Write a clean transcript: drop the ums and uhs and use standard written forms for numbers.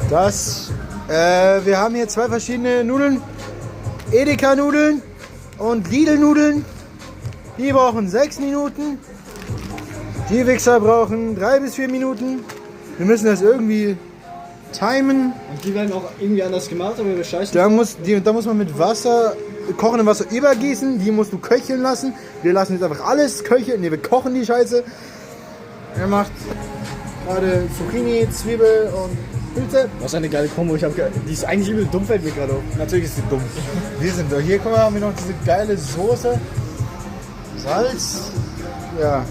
Wir haben hier zwei verschiedene Nudeln. Edeka-Nudeln und Lidl-Nudeln. Die brauchen 6 Minuten. Die Wichser brauchen 3 bis 4 Minuten. Wir müssen das irgendwie timen. Und die werden auch irgendwie anders gemacht, aber wir scheißen. Da muss man mit Wasser, kochendem Wasser übergießen. Die musst du köcheln lassen. Wir lassen jetzt einfach alles köcheln. Ne, wir kochen die Scheiße. Er macht gerade Zucchini, Zwiebel und Pilze. Was eine geile Kombo. Die ist eigentlich übel dumm, fällt mir gerade auf. Natürlich ist sie dumm. Wir sind da. Hier, guck mal, haben wir noch diese geile Soße. Salz. Ja.